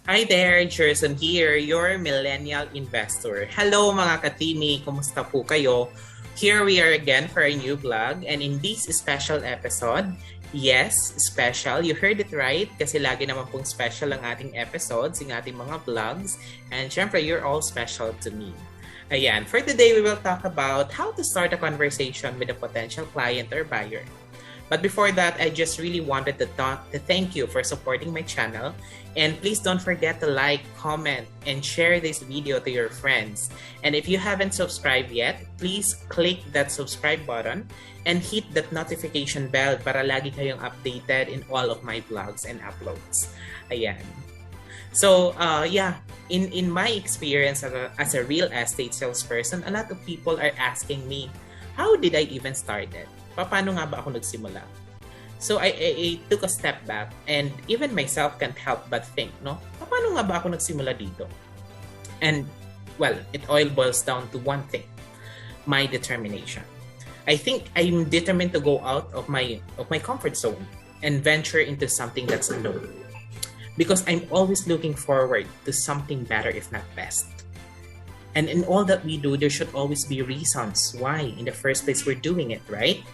Hi there, Jerson here, your Millennial InvesTour. Hello mga katini, kumusta po kayo? Here we are again for a new vlog, and in this special episode, yes, special, you heard it right, kasi lagi naman pong special ang ating episodes, ang ating mga vlogs, and syempre, you're all special to me. Ayan, for today, we will talk about how to start a conversation with a potential client or buyer. But before that, I just really wanted to thank you for supporting my channel. And please don't forget to like, comment, and share this video to your friends. And if you haven't subscribed yet, please click that subscribe button and hit that notification bell para lagi kayong updated in all of my vlogs and uploads. Ayan. So, in my experience as a real estate salesperson, a lot of people are asking me, how did I even start it? Paano nga ba ako nagsimula? So I took a step back and even myself can't help but think, no? Paano nga ba ako nagsimula dito? And well, it all boils down to one thing, my determination. I think I'm determined to go out of my comfort zone and venture into something that's unknown. Because I'm always looking forward to something better, if not best. And in all that we do, there should always be reasons why in the first place we're doing it, right?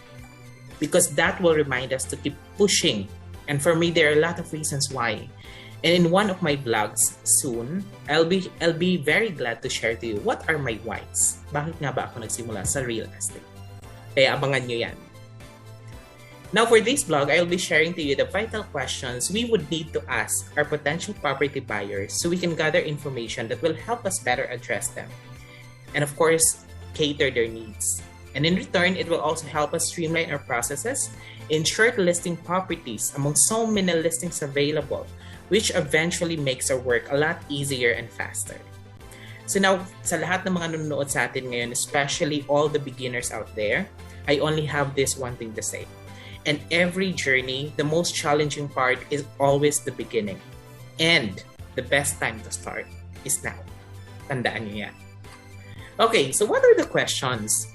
Because that will remind us to keep pushing. And for me, there are a lot of reasons why. And in one of my vlogs soon, I'll be very glad to share to you what are my whys. Bakit nga ba ako nagsimula sa real estate? Kaya abangan nyo yan. Now for this vlog, I'll be sharing to you the vital questions we would need to ask our potential property buyers so we can gather information that will help us better address them. And of course, cater their needs. And in return, it will also help us streamline our processes in shortlisting properties among so many listings available, which eventually makes our work a lot easier and faster. So now, sa lahat ng mga nanonood sa atin ngayon, especially all the beginners out there, I only have this one thing to say. And every journey, the most challenging part is always the beginning. And the best time to start is now. Tandaan niyo yan. Okay, so what are the questions?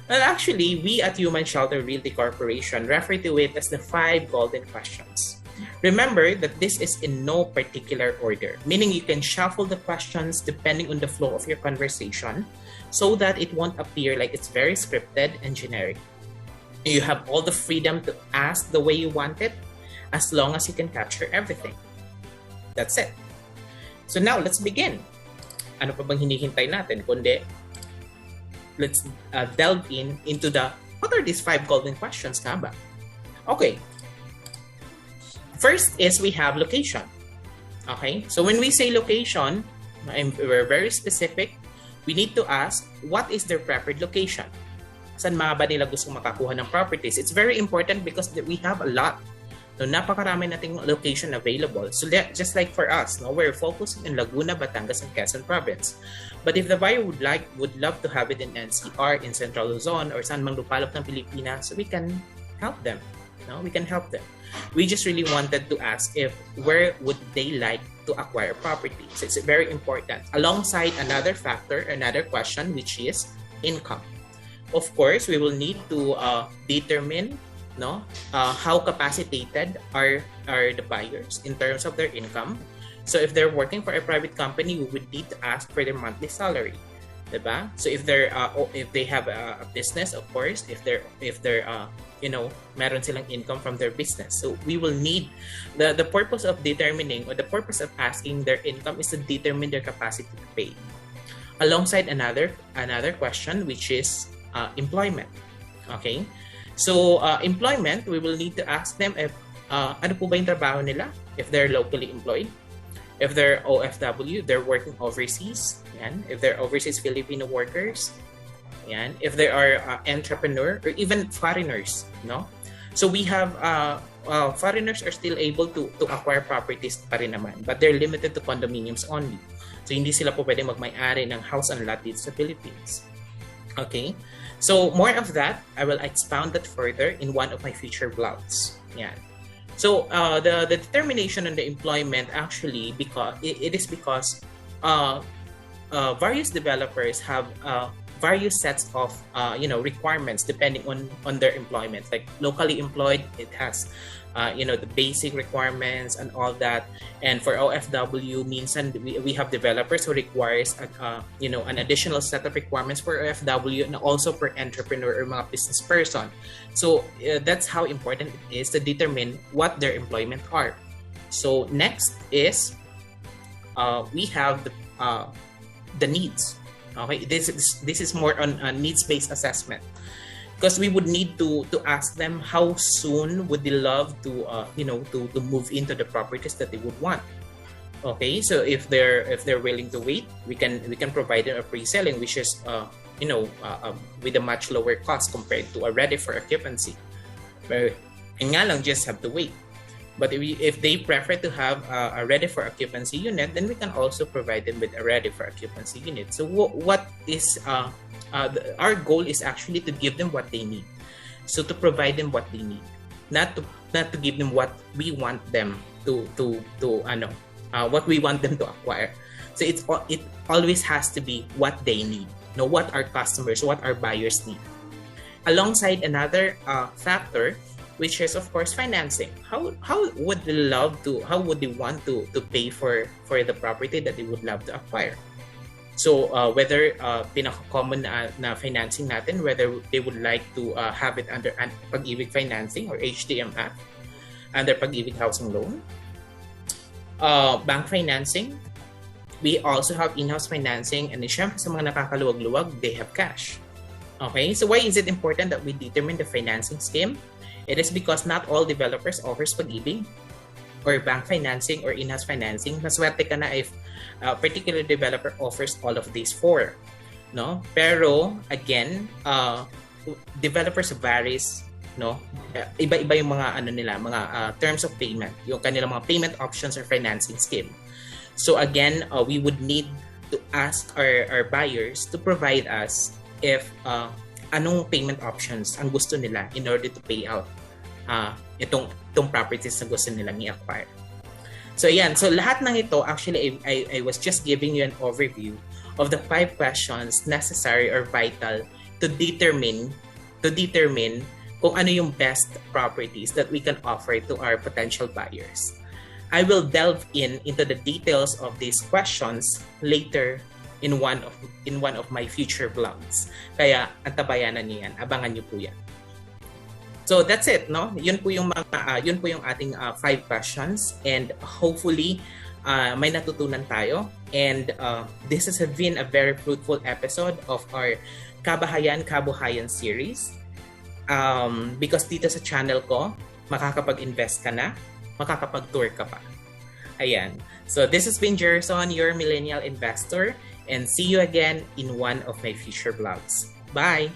Well, actually, we at Human Shelter Realty Corporation refer to it as the 5 golden questions. Remember that this is in no particular order, meaning you can shuffle the questions depending on the flow of your conversation so that it won't appear like it's very scripted and generic. You have all the freedom to ask the way you want it as long as you can capture everything. That's it. So now, let's begin. Ano pa bang hinihintay natin? Kundi, let's delve into what are these 5 golden questions nga ba? Okay. First is we have location. Okay? So when we say location, we're very specific. We need to ask, what is their preferred location? Saan mga ba nila gusto makakuha ng properties? It's very important because we have a lot. So, napakarami nating location available. So, just like for us, no, we're focusing in Laguna, Batangas, and Quezon Province. But if the buyer would love to have it in NCR, in Central Luzon, or saan mang lupalop ng Pilipinas, so we can help them. No, we can help them. We just really wanted to ask if where would they like to acquire properties. So it's very important. Alongside another factor, another question, which is income. Of course, we will need to determine how capacitated are the buyers in terms of their income. So if they're working for a private company, we would need to ask for their monthly salary, diba? So if they have a business, of course, if they're meron silang income from their business. So we will need the purpose of determining, or the purpose of asking their income is to determine their capacity to pay. Alongside another question, which is employment. Okay? So, employment, we will need to ask them if ano po ba yung trabaho nila? If they're locally employed, if they're OFW, they're working overseas, yan. If they're overseas Filipino workers, yan. If they are entrepreneur or even foreigners, no? So we have foreigners are still able to acquire properties pa rin naman, but they're limited to condominiums only. So hindi sila po pwede magmay-ari ng house and lot dito sa Philippines. Okay? So more of that, I will expound that further in one of my future vlogs. Yeah. So the determination on the employment actually because various developers have various sets of requirements depending on their employment. Like locally employed, it has the basic requirements and all that. And for OFW, minsan we have developers who requires an additional set of requirements for OFW and also for entrepreneur or mga business person. So that's how important it is to determine what their employment are. So next is we have the needs. Okay, this is more on a needs-based assessment, because we would need to ask them how soon would they love to to move into the properties that they would want. Okay, so if they're willing to wait, we can provide them a pre-selling, which is with a much lower cost compared to a ready for occupancy. And nga lang, just have to wait. But if they prefer to have a ready for occupancy unit, then we can also provide them with a ready for occupancy unit. So what is our goal is actually to give them what they need. So to provide them what they need, not to give them what we want them what we want them to acquire. So it always has to be what they need. What our customers, what our buyers need. Alongside another factor, which is of course financing. How would they want to pay for the property that they would love to acquire? So whether pinaka-common na financing natin, whether they would like to have it under Pag-ibig financing or HDMF, under Pag-ibig housing loan, bank financing. We also have in-house financing, and syempre sa mga nakakaluwag-luwag, they have cash. Okay, so why is it important that we determine the financing scheme? It is because not all developers offers Pag-ibig or bank financing or in-house financing. Maswerte ka na if a particular developer offers all of these four. No? Pero again, developers varies, no? Iba-iba yung mga mga terms of payment, yung kanilang mga payment options or financing scheme. So again, we would need to ask our buyers to provide us if anong payment options ang gusto nila in order to pay out itong properties na gusto nilang i-acquire. So yan, so lahat ng ito, actually I was just giving you an overview of the 5 questions necessary or vital to determine kung ano yung best properties that we can offer to our potential buyers. I will delve into the details of these questions later in one of my future vlogs. Kaya antabayanan niyo yan, abangan niyo po yan. So that's it, no? Yun po yung ating 5 questions, and hopefully may natutunan tayo, and this has been a very fruitful episode of our Kabuhayan series. Because dito sa channel ko, makakapag-invest ka na, makakapag-tour ka pa. Ayan. So this has been Jerson, your Millennial Investor, and see you again in one of my future vlogs. Bye!